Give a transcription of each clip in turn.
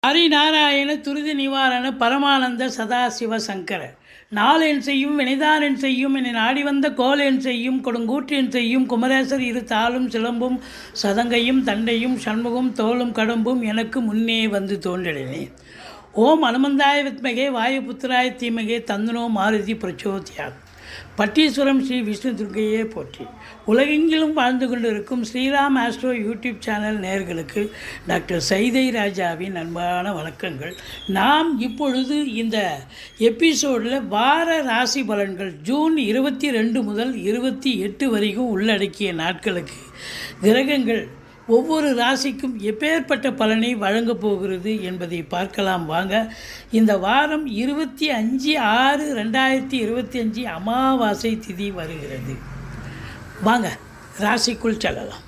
ஹரிநாராயண துரித நிவாரண பரமானந்த சதாசிவ சங்கர நாளென் செய்யும் வினைதானென் செய்யும் என்னை நாடி வந்த கோலென் செய்யும் கொடுங்கூற்றென் செய்யும் குமரேசர் இரு தாளும் சிலம்பும் சதங்கையும் தண்டையும் சண்முகம் தோளும் கடம்பும் எனக்கு முன்னே வந்து தோன்றினேன். ஓம் அனுமந்தாய வித்மகே வாயுபுத்திராய தீமகே தந்தனோ மாருதி பிரச்சோதியாத். பட்டீஸ்வரம் ஸ்ரீ விஷ்ணு துர்க்கையே போற்றி. உலகெங்கிலும் வாழ்ந்து கொண்டிருக்கும் ஸ்ரீராம் ஆஸ்ட்ரோ யூடியூப் சேனல் நேயர்களுக்கு டாக்டர் சைதை ராஜாவின் அன்பான வணக்கங்கள். நாம் இப்பொழுது இந்த எபிசோடில் வார ராசி பலன்கள் ஜூன் 22 முதல் 28 வரைக்கும் உள்ளடக்கிய நாட்களுக்கு கிரகங்கள் ஒவ்வொரு ராசிக்கும் எப்பேற்பட்ட பலனை வழங்கப் போகிறது என்பதை பார்க்கலாம் வாங்க. இந்த வாரம் 25/6/2025 அமாவாசை திதி வருகிறது. வாங்க ராசிக்குள் செல்லலாம்.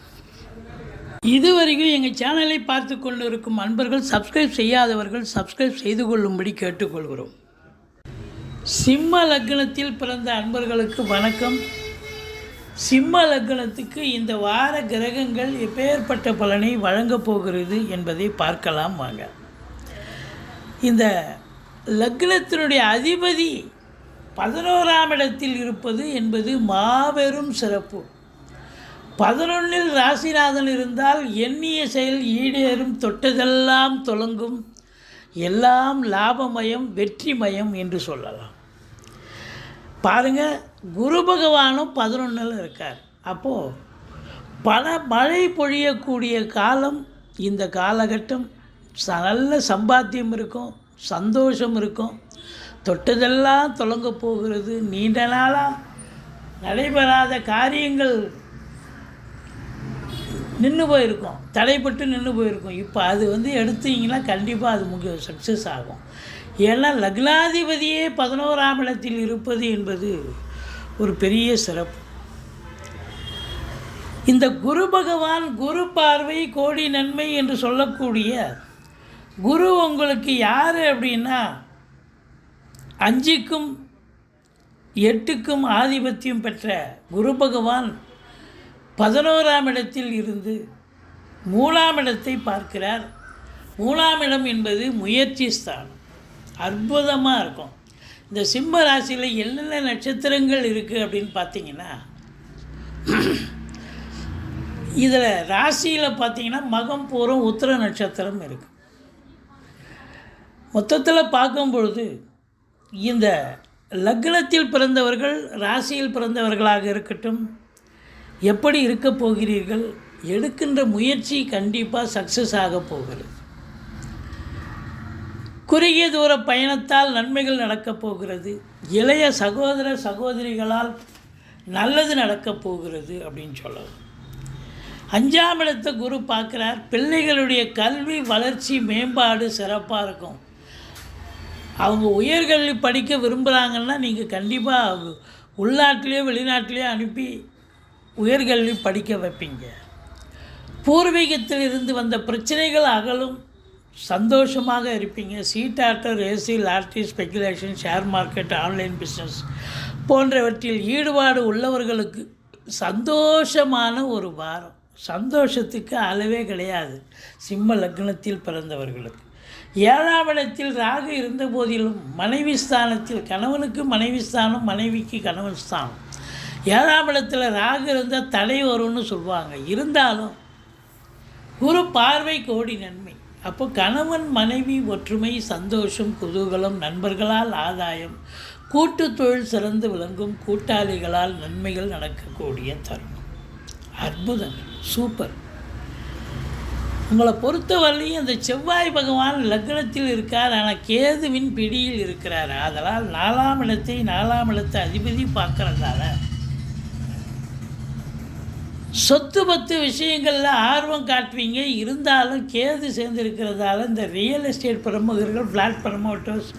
இதுவரைக்கும் எங்கள் சேனலை பார்த்து கொண்டு இருக்கும் அன்பர்கள் சப்ஸ்கிரைப் செய்யாதவர்கள் சப்ஸ்கிரைப் செய்து கொள்ளும்படி கேட்டுக்கொள்கிறோம். சிம்ம லக்னத்தில் பிறந்த அன்பர்களுக்கு வணக்கம். சிம்ம லக்னத்துக்கு இந்த வார கிரகங்கள் எப்பேற்பட்ட பலனை வழங்கப் போகிறது என்பதை பார்க்கலாம் வாங்க. இந்த லக்னத்தினுடைய அதிபதி 11ஆம் இடத்தில் இருப்பது என்பது மாபெரும் சிறப்பு. 11இல் ராசிநாதன் இருந்தால் எண்ணிய செயல் ஈடேறும், தொட்டதெல்லாம் தொடங்கும், எல்லாம் லாபமயம் வெற்றிமயம் என்று சொல்லலாம். பாருங்கள், குரு பகவானும் 11இல் இருக்கார். அப்போது பல மழை பொழியக்கூடிய காலம் இந்த காலகட்டம். நல்ல சம்பாத்தியம் இருக்கும், சந்தோஷம் இருக்கும், தொட்டதெல்லாம் தொடங்க போகிறது. நீண்ட நாளாக நடைபெறாத காரியங்கள் நின்று போயிருக்கும், தடைப்பட்டு நின்று போயிருக்கும். இப்போ அது எடுத்தீங்கன்னா கண்டிப்பாக அது சக்ஸஸ் ஆகும். ஏன்னா லக்னாதிபதியே 11ஆம் இடத்தில் இருப்பது என்பது ஒரு பெரிய சிறப்பு. இந்த குரு பகவான் குரு பார்வை கோடி நன்மை என்று சொல்லக்கூடிய குரு உங்களுக்கு யார் அப்படின்னா 5க்கும் 8க்கும் ஆதிபத்தியம் பெற்ற குரு பகவான் 11ஆம் இடத்தில் இருந்து 3ஆம் இடத்தை பார்க்கிறார். 3ஆம் இடம் என்பது முயற்சி ஸ்தானம். அற்புதமாக இருக்கும். இந்த சிம்ம ராசியில் என்னென்ன நட்சத்திரங்கள் இருக்குது அப்படின்னு பார்த்தீங்கன்னா, இதில் ராசியில் பார்த்தீங்கன்னா மகம் பூரம் உத்திர நட்சத்திரம் இருக்குது. மொத்தத்தில் பார்க்கும்பொழுது இந்த லக்னத்தில் பிறந்தவர்கள் ராசியில் பிறந்தவர்களாக இருக்கட்டும், எப்படி இருக்க போகிறீர்கள், எடுக்கின்ற முயற்சி கண்டிப்பாக சக்ஸஸ் ஆக போகிறது. குறுகிய தூர பயணத்தால் நன்மைகள் நடக்கப் போகிறது. இளைய சகோதர சகோதரிகளால் நல்லது நடக்கப் போகிறது அப்படின்னு சொல்லலாம். 5ஆம் இடத்தை குரு பார்க்குறார். பிள்ளைகளுடைய கல்வி வளர்ச்சி மேம்பாடு சிறப்பாக இருக்கும். அவங்க உயர்கல்வி படிக்க விரும்புகிறாங்கன்னா நீங்கள் கண்டிப்பாக உள்நாட்டிலேயோ வெளிநாட்டிலேயோ அனுப்பி உயர்கல்வி படிக்க வைப்பீங்க. பூர்வீகத்தில் இருந்து வந்த பிரச்சனைகள் அகலும், சந்தோஷமாக இருப்பீங்க. சீட்டாட்டம், race, lottery, speculation, share market, online business போன்றவற்றில் ஈடுபாடு உள்ளவர்களுக்கு சந்தோஷமான ஒரு வாரம். சந்தோஷத்துக்கு அளவே கிடையாது சிம்ம லக்னத்தில் பிறந்தவர்களுக்கு. 7ஆம் இடத்தில் ராகு இருந்த போதிலும் மனைவி ஸ்தானத்தில் கணவனுக்கு மனைவி ஸ்தானம், மனைவிக்கு கணவன் ஸ்தானம். 7ஆம் இடத்தில் ராகு இருந்தால் தடை வரும்னு சொல்லுவாங்க. இருந்தாலும் குரு பார்வை கோடி நன்மை. அப்போ கணவன் மனைவி ஒற்றுமை, சந்தோஷம், குதூகலம், நண்பர்களால் ஆதாயம், கூட்டு தொழில் சிறந்து விளங்கும், கூட்டாளிகளால் நன்மைகள் நடக்கக்கூடிய தருணம். அற்புதங்கள், சூப்பர். உங்களை பொறுத்தவரையும் அந்த செவ்வாய் பகவான் லக்னத்தில் இருக்கார், ஆனால் கேதுவின் பிடியில் இருக்கிறார். அதனால் 4ஆம் இடத்தை அதிபதி பார்க்கறதால சொத்து பத்து விஷயங்களில் ஆர்வம் காட்டுவீங்க. இருந்தாலும் கேது சேர்ந்திருக்கிறதால இந்த ரியல் எஸ்டேட் பிரமுகர்கள், ஃப்ளாட் ப்ரமோட்டர்ஸ்,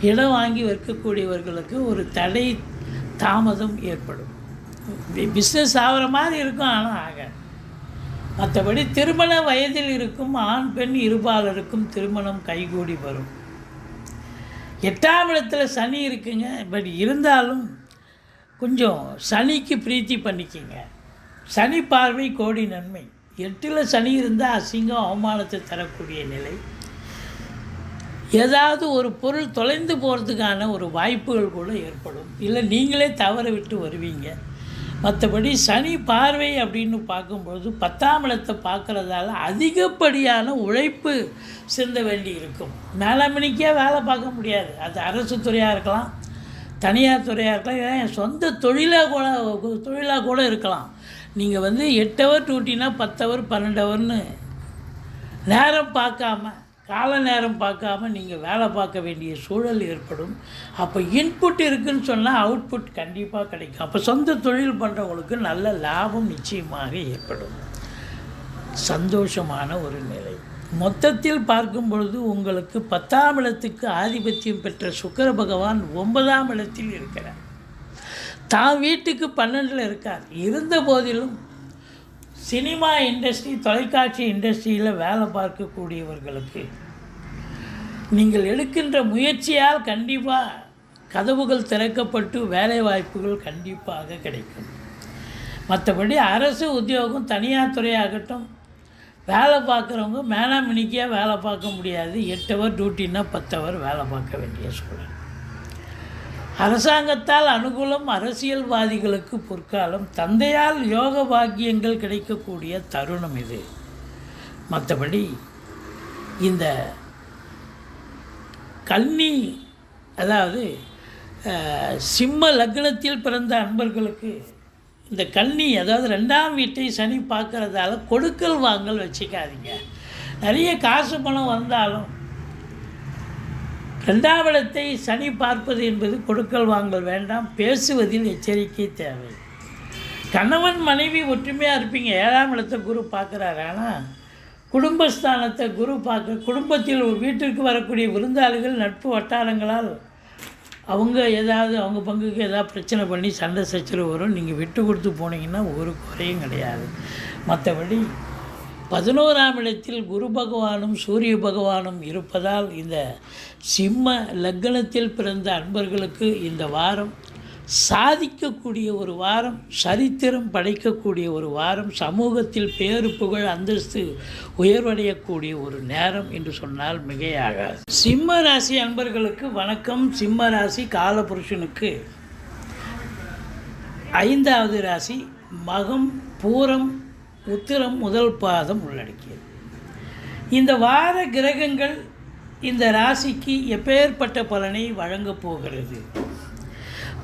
இடம் வாங்கி விற்கக்கூடியவர்களுக்கு ஒரு தடை தாமதம் ஏற்படும். பிஸ்னஸ் ஆகிற மாதிரி இருக்கும், ஆனால் ஆக. மற்றபடி திருமண வயதில் இருக்கும் ஆண் பெண் இருபாலருக்கும் திருமணம் கைகூடி வரும். 8ஆம் இடத்துல சனி இருக்குங்க. பட் இருந்தாலும் கொஞ்சம் சனிக்கு பிரீத்தி பண்ணிக்கிங்க. சனி பார்வை கோடி நன்மை. 8இல் சனி இருந்தால் அசிங்கம் அவமானத்தை தரக்கூடிய நிலை. ஏதாவது ஒரு பொருள் தொலைந்து போகிறதுக்கான ஒரு வாய்ப்புகள் கூட ஏற்படும், இல்லை நீங்களே தவற விட்டு வருவீங்க. மற்றபடி சனி பார்வை அப்படின்னு பார்க்கும்பொழுது 10ஆம் இடத்தை பார்க்குறதால அதிகப்படியான உழைப்பு சிந்த வேண்டி இருக்கும். மேலாண்மைக்கே வேலை பார்க்க முடியாது. அது அரசு துறையாக இருக்கலாம், தனியார் துறையாக இருக்கலாம், ஏன் சொந்த தொழிலாக கூட இருக்கலாம். நீங்கள் 8 ஹவர் டியூட்டினா 10 ஹவர் 12 ஹவர்னு நேரம் பார்க்காம, கால நேரம் பார்க்காம நீங்கள் வேலை பார்க்க வேண்டிய சூழல் ஏற்படும். அப்போ இன்புட் இருக்குதுன்னு சொன்னால் அவுட்புட் கண்டிப்பாக கிடைக்கும். அப்போ சொந்த தொழில் பண்ணுறவங்களுக்கு நல்ல லாபம் நிச்சயமாக ஏற்படும். சந்தோஷமான ஒரு நிலை. மொத்தத்தில் பார்க்கும் பொழுது உங்களுக்கு 10ஆம் இடத்துக்கு ஆதிபத்தியம் பெற்ற சுக்கிர பகவான் 9ஆம் இடத்தில் இருக்கிறார். தான் வீட்டுக்கு 12ல் இருக்கார். இருந்த போதிலும் சினிமா இண்டஸ்ட்ரி, தொலைக்காட்சி இண்டஸ்ட்ரியில் வேலை பார்க்கக்கூடியவர்களுக்கு நீங்கள் எடுக்கின்ற முயற்சியால் கண்டிப்பாக கதவுகள் திறக்கப்பட்டு வேலை வாய்ப்புகள் கண்டிப்பாக கிடைக்கும். மற்றபடி அரசு உத்தியோகம், தனியார் துறையாகட்டும், வேலை பார்க்குறவங்க மேலாண்மையாக வேலை பார்க்க முடியாது. 8 ஹவர் டியூட்டின்னா 10 ஹவர் வேலை பார்க்க வேண்டிய சூழல். அரசாங்கத்தால் அனுகூலம், அரசியல்வாதிகளுக்கு பொற்காலம், தந்தையால் யோக பாக்கியங்கள் கிடைக்கக்கூடிய தருணம் இது. மற்றபடி இந்த கன்னி, அதாவது சிம்ம லக்னத்தில் பிறந்த அன்பர்களுக்கு இந்த கன்னி, அதாவது 2ஆம் வீட்டை சனி பார்க்குறதால கொடுக்கல் வாங்கல் வச்சுக்காதீங்க. நிறைய காசு பணம் வந்தாலும் 2ஆம் இடத்தை சனி பார்ப்பது என்பது கொடுக்கல் வாங்கல் வேண்டாம். பேசுவதில் எச்சரிக்கை தேவை. கணவன் மனைவி ஒற்றுமையாக இருப்பீங்க. 7ஆம் இடத்தை குரு பார்க்குறாரு. ஆனால் குடும்பஸ்தானத்தை குரு பார்க்க, குடும்பத்தில் ஒரு வீட்டிற்கு வரக்கூடிய விருந்தாளிகள் நட்பு வட்டாரங்களால் அவங்க அவங்க பங்குக்கு ஏதாவது பிரச்சனை பண்ணி சண்டை சச்சரவு வரும். நீங்கள் விட்டு கொடுத்து போனீங்கன்னா ஒரு குறையும் கிடையாது. மற்றபடி 11ஆம் இடத்தில் குரு பகவானும் சூரிய பகவானும் இருப்பதால் இந்த சிம்ம லக்னத்தில் பிறந்த அன்பர்களுக்கு இந்த வாரம் சாதிக்கக்கூடிய ஒரு வாரம், சரித்திரம் படைக்கக்கூடிய ஒரு வாரம், சமூகத்தில் பேரு புகழ் அந்தஸ்து உயர்வடையக்கூடிய ஒரு நேரம் என்று சொன்னால் மிகையாகாது. சிம்ம ராசி அன்பர்களுக்கு வணக்கம். சிம்ம ராசி காலபுருஷனுக்கு 5வது ராசி. மகம், பூரம், உத்திரம் முதல் பாதம் உள்ளடக்கியது. இந்த வார கிரகங்கள் இந்த ராசிக்கு எப்பேற்பட்ட பலனை வழங்கப் போகிறது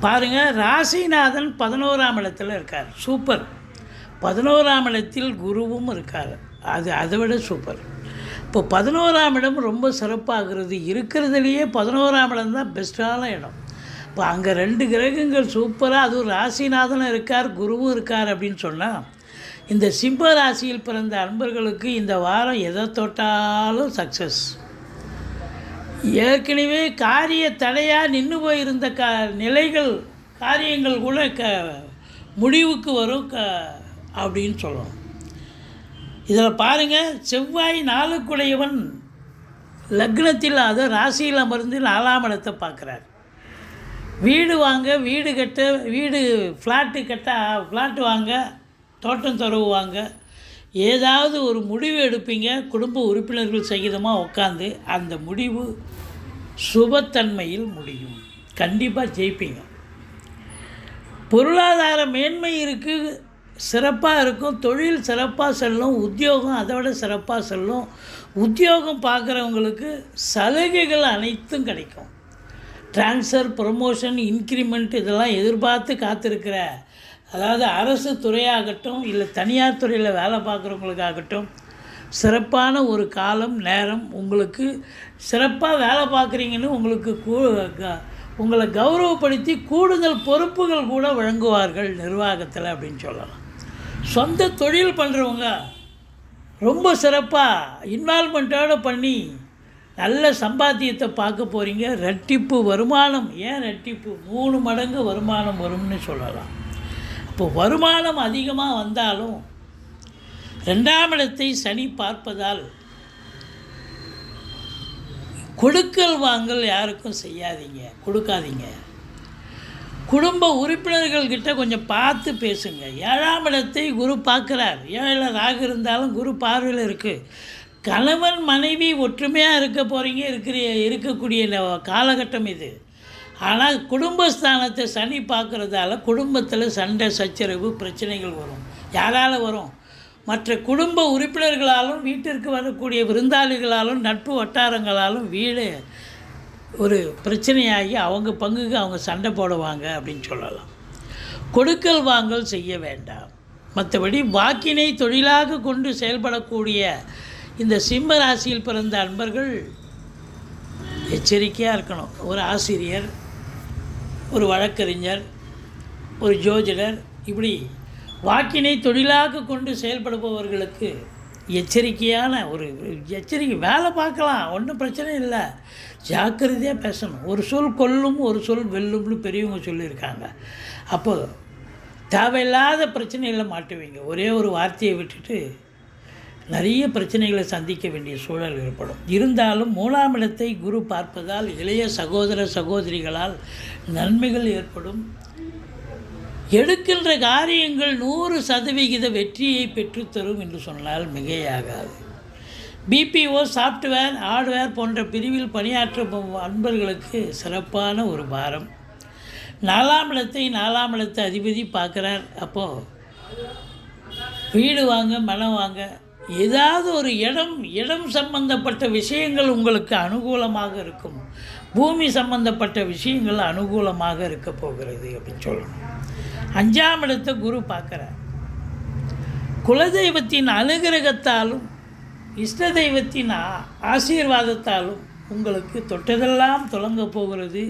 பாருங்கள். ராசிநாதன் 11ஆம் இடத்துல இருக்கார். சூப்பர். 11ஆம் இடத்தில் குருவும் இருக்கார். அது அதை விட சூப்பர். இப்போ 11ஆம் இடம் ரொம்ப சிறப்பாகிறது. இருக்கிறதுலையே 11ஆம் இடம் தான் பெஸ்ட்டான இடம். இப்போ அங்கே 2 கிரகங்கள் சூப்பராக, அதுவும் ராசிநாதனும் இருக்கார், குருவும் இருக்கார் அப்படின்னு சொன்னால், இந்த சிம்ம ராசியில் பிறந்த அன்பர்களுக்கு இந்த வாரம் எதை தொட்டாலும் சக்ஸஸ். ஏற்கனவே காரிய தடையாக நின்று போயிருந்த நிலைகள், காரியங்கள் கூட முடிவுக்கு வரும் அப்படின்னு சொல்லணும். இதில் பாருங்கள், செவ்வாய் 4க்குடையவன் லக்னத்தில், அதை ராசியில் அமர்ந்து 4ஆம் இடத்தை பார்க்குறார். வீடு வாங்க, வீடு கட்ட, வீடு ஃப்ளாட்டு வாங்க, தோட்டம் துறவுவாங்க, ஏதாவது ஒரு முடிவு எடுப்பீங்க. குடும்ப உறுப்பினர்கள் சகிதமாக உட்காந்து அந்த முடிவு சுபத்தன்மையில் முடியும். கண்டிப்பாக ஜெயிப்பீங்க. பொருளாதார மேன்மை இருக்குது, சிறப்பாக இருக்கும். தொழில் சிறப்பாக செல்லும். உத்தியோகம் அதை விட சிறப்பாக செல்லும். உத்தியோகம் பார்க்குறவங்களுக்கு சலுகைகள் அனைத்தும் கிடைக்கும். ட்ரான்ஸ்ஃபர், ப்ரமோஷன், இன்க்ரிமெண்ட் இதெல்லாம் எதிர்பார்த்து காத்திருக்கிற, அதாவது அரசு துறையாகட்டும், இல்லை தனியார் துறையில் வேலை பார்க்குறவங்களுக்காகட்டும், சிறப்பான ஒரு காலம், நேரம். உங்களுக்கு சிறப்பாக வேலை பார்க்குறீங்கன்னு உங்களுக்கு உங்களை கௌரவப்படுத்தி கூடுதல் பொறுப்புகள் கூட வழங்குவார்கள் நிர்வாகத்தில் அப்படின்னு சொல்லலாம். சொந்த தொழில் பண்ணுறவங்க ரொம்ப சிறப்பாக இன்வால்மெண்ட்டோடு பண்ணி நல்ல சம்பாத்தியத்தை பார்க்க போகிறீங்க. ரெட்டிப்பு வருமானம். ஏன் ரெட்டிப்பு? 3 மடங்கு வருமானம் வரும்னு சொல்லலாம். இப்போ வருமானம் அதிகமாக வந்தாலும் 2ஆம் இடத்தை சனி பார்ப்பதால் கொடுக்கல் வாங்கல் யாருக்கும் கொடுக்காதீங்க. குடும்ப உறுப்பினர்கள்கிட்ட கொஞ்சம் பார்த்து பேசுங்க. 7ஆம் இடத்தை குரு பார்க்குறார். 7ல் ராகு இருந்தாலும் குரு பார்வையில் இருக்குது. கணவன் மனைவி ஒற்றுமையாக இருக்கக்கூடிய காலகட்டம் இது. ஆனால் குடும்பஸ்தானத்தை சனி பார்க்குறதால குடும்பத்தில் சண்டை சச்சரவு பிரச்சனைகள் வரும். யாரால் வரும்? மற்ற குடும்ப உறுப்பினர்களாலும் வீட்டிற்கு வரக்கூடிய விருந்தாளிகளாலும் நட்பு வட்டாரங்களாலும் வீடு ஒரு பிரச்சனையாகி அவங்க பங்குக்கு அவங்க சண்டை போடுவாங்க அப்படின்னு சொல்லலாம். கொடுக்கல் வாங்கல் செய்ய வேண்டாம். மற்றபடி வாக்கினை தொழிலாக கொண்டு செயல்படக்கூடிய இந்த சிம்ம ராசியில் பிறந்த அன்பர்கள் எச்சரிக்கையாக இருக்கணும். ஒரு ஆசிரியர், ஒரு வழக்கறிஞர், ஒரு ஜோதிடர், இப்படி வாக்கினை தொழிலாக கொண்டு செயல்படுபவர்களுக்கு எச்சரிக்கையான எச்சரிக்கை. வேலை பார்க்கலாம், ஒன்றும் பிரச்சனை இல்லை, ஜாக்கிரதையாக பேசணும். ஒரு சொல் கொல்லும், ஒரு சொல் வெல்லும்னு பெரியவங்க சொல்லியிருக்காங்க. அப்போது தேவையில்லாத பிரச்சனைகளை மாட்டுவீங்க. ஒரே ஒரு வார்த்தையை விட்டுட்டு நிறைய பிரச்சனைகளை சந்திக்க வேண்டிய சூழல் ஏற்படும். இருந்தாலும் 3ஆம் இடத்தை குரு பார்ப்பதால் இளைய சகோதர சகோதரிகளால் நன்மைகள் ஏற்படும். எடுக்கின்ற காரியங்கள் 100% வெற்றியை பெற்றுத்தரும் என்று சொன்னால் மிகையாகாது. பிபிஓ, சாஃப்ட்வேர், ஹார்ட்வேர் போன்ற பிரிவில் பணியாற்றும் அன்பர்களுக்கு சிறப்பான ஒரு வாரம். 4ஆம் இடத்தை அதிபதி பார்க்குறார். அப்போது வீடு வாங்க, மனம் வாங்க, ஏதாவது ஒரு இடம் சம்பந்தப்பட்ட விஷயங்கள் உங்களுக்கு அனுகூலமாக இருக்கும். பூமி சம்பந்தப்பட்ட விஷயங்கள் அனுகூலமாக இருக்க போகிறது அப்படின்னு சொல்லணும். 5ஆம் இடத்தை குரு பார்க்குறார். குலதெய்வத்தின் அனுகிரகத்தாலும் இஷ்ட தெய்வத்தின் ஆசீர்வாதத்தாலும் உங்களுக்கு தொட்டதெல்லாம் தொடங்க போகிறது.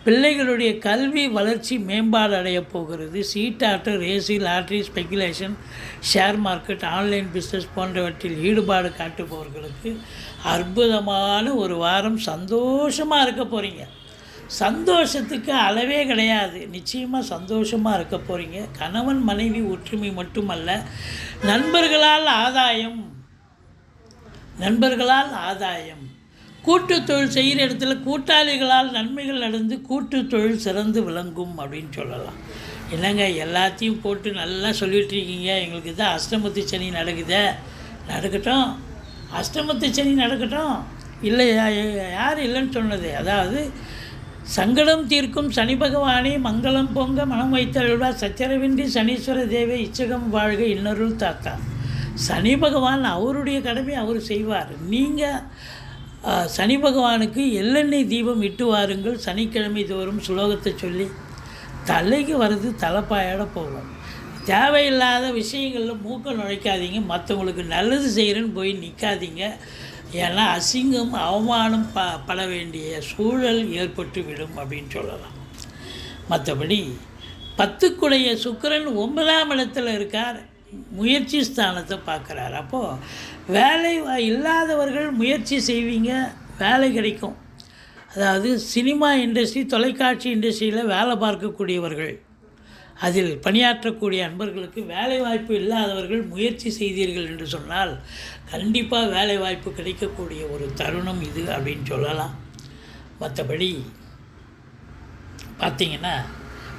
பிள்ளைகளுடைய கல்வி வளர்ச்சி மேம்பாடு அடைய போகிறது. சீட்டாட்டு, race, lottery, speculation, share market, online business போன்றவற்றில் ஈடுபாடு காட்டுபவர்களுக்கு அற்புதமான ஒரு வாரம். சந்தோஷமாக இருக்க போகிறீங்க. சந்தோஷத்துக்கு அளவே கிடையாது. நிச்சயமாக சந்தோஷமாக இருக்க போகிறீங்க. கணவன் மனைவி ஒற்றுமை மட்டுமல்ல, நண்பர்களால் ஆதாயம். கூட்டு தொழில் செய்கிற இடத்துல கூட்டாளிகளால் நன்மைகள் நடந்து கூட்டு தொழில் சிறந்து விளங்கும் அப்படின்னு சொல்லலாம். என்னங்க எல்லாத்தையும் போட்டு நல்லா சொல்லிகிட்ருக்கீங்க, எங்களுக்கு தான் அஷ்டமத்து சனி நடக்கட்டும், அஷ்டமத்து சனி நடக்கட்டும். இல்லை, யார் இல்லைன்னு சொன்னது? அதாவது சங்கடம் தீர்க்கும் சனி பகவானே மங்களம் பொங்க மனம் வைத்தருள்வா, சச்சரவின்றி சனீஸ்வர தேவை இச்சகம் வாழ்க இன்னொருள் தாத்தா. சனி பகவான் அவருடைய கடமை அவர் செய்வார். நீங்கள் சனி பகவானுக்கு எள்ளெண்ணெய் தீபம் இட்டு வாருங்கள். சனிக்கிழமை தோறும் சுலோகத்தை சொல்லி தலைக்கு வர்றது தலைப்பாயோட போகும். தேவையில்லாத விஷயங்களில் மூக்க நுழைக்காதீங்க. மற்றவங்களுக்கு நல்லது செய்கிறேன்னு போய் நிற்காதீங்க. ஏன்னா அசிங்கம் அவமானம் பட வேண்டிய சூழல் ஏற்பட்டு விடும் அப்படின்னு சொல்லலாம். மற்றபடி 10க்குடைய சுக்கிரன் 9ஆம் இடத்துல இருக்கார். முயற்சி ஸ்தானத்தை பார்க்குறார். அப்போது வேலை இல்லாதவர்கள் முயற்சி செய்வீங்க, வேலை கிடைக்கும். அதாவது சினிமா இண்டஸ்ட்ரி, தொலைக்காட்சி இண்டஸ்ட்ரியில் வேலை பார்க்கக்கூடியவர்கள், அதில் பணியாற்றக்கூடிய அன்பர்களுக்கு வேலை வாய்ப்பு இல்லாதவர்கள் முயற்சி செய்தீர்கள் என்று சொன்னால் கண்டிப்பாக வேலை வாய்ப்பு கிடைக்கக்கூடிய ஒரு தருணம் இது அப்படின்னு சொல்லலாம். மற்றபடி பார்த்திங்கன்னா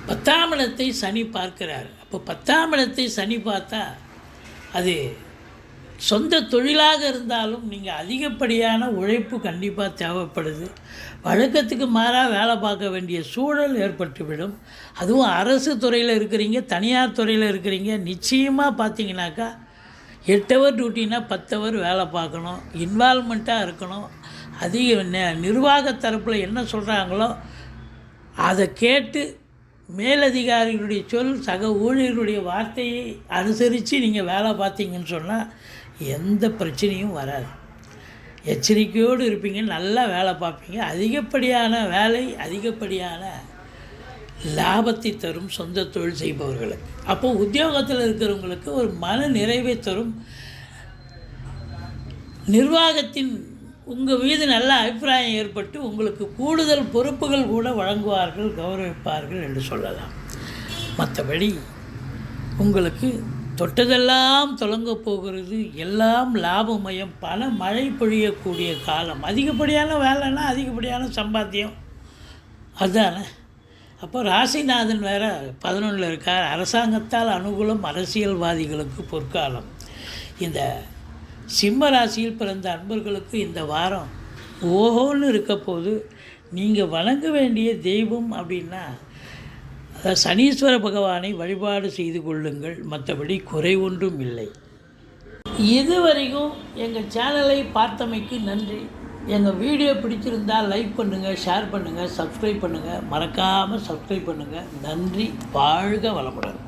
10ஆம் இடத்தை சனி பார்க்கிறார். அப்போ 10ஆம் இடத்தை சனி பார்த்தா அது சொந்த தொழிலாக இருந்தாலும் நீங்கள் அதிகப்படியான உழைப்பு கண்டிப்பாக தேவைப்படுது. வழக்கத்துக்கு மாறாக வேலை பார்க்க வேண்டிய சூழல் ஏற்பட்டுவிடும். அதுவும் அரசு துறையில் இருக்கிறீங்க, தனியார் துறையில் இருக்கிறீங்க, நிச்சயமாக பார்த்தீங்கன்னாக்கா 8 ஹவர் டியூட்டினா 10 ஹவர் வேலை பார்க்கணும், இன்வால்மெண்ட்டாக இருக்கணும். அதிக நிர்வாக தரப்பில் என்ன சொல்கிறாங்களோ அதை கேட்டு மேலதிகாரிகளுடைய சொல், சக ஊழியர்களுடைய வார்த்தையை அனுசரித்து நீங்கள் வேலை பார்த்தீங்கன்னு சொன்னால் எந்த பிரச்சனையும் வராது. எச்சரிக்கையோடு இருப்பீங்க, நல்லா வேலை பார்ப்பீங்க. அதிகப்படியான வேலை அதிகப்படியான லாபத்தை தரும் சொந்த தொழில் செய்பவர்களுக்கு. அப்போது உத்தியோகத்தில் இருக்கிறவங்களுக்கு ஒரு மன நிறைவை தரும். நிர்வாகத்தின் உங்கள் மீது நல்ல அபிப்பிராயம் ஏற்பட்டு உங்களுக்கு கூடுதல் பொறுப்புகள் கூட வழங்குவார்கள், கௌரவிப்பார்கள் என்று சொல்லலாம். மற்றபடி உங்களுக்கு தொட்டதெல்லாம் தொடங்க போகிறது. எல்லாம் லாபமயம், பண மழை பொழியக்கூடிய காலம். அதிகப்படியான வேலைன்னா அதிகப்படியான சம்பாத்தியம், அதுதானே. அப்போ ராசிநாதன் வேறு 11 இருக்கார். அரசாங்கத்தால் அனுகூலம், அரசியல்வாதிகளுக்கு பொற்காலம். இந்த சிம்ம ராசியில் பிறந்த அன்பர்களுக்கு இந்த வாரம் ஓஹோன்னு இருக்க போது நீங்கள் வணங்க வேண்டிய தெய்வம் அப்படின்னா சனீஸ்வர பகவானை வழிபாடு செய்து கொள்ளுங்கள். மற்றபடி குறை ஒன்றும் இல்லை. இதுவரைக்கும் எங்கள் சேனலை பார்த்தமைக்கு நன்றி. எங்கள் வீடியோ பிடிச்சிருந்தால் லைக் பண்ணுங்கள், ஷேர் பண்ணுங்கள், சப்ஸ்கிரைப் பண்ணுங்கள். மறக்காமல் சப்ஸ்கிரைப் பண்ணுங்கள். நன்றி. வாழ்க வளமுடன்.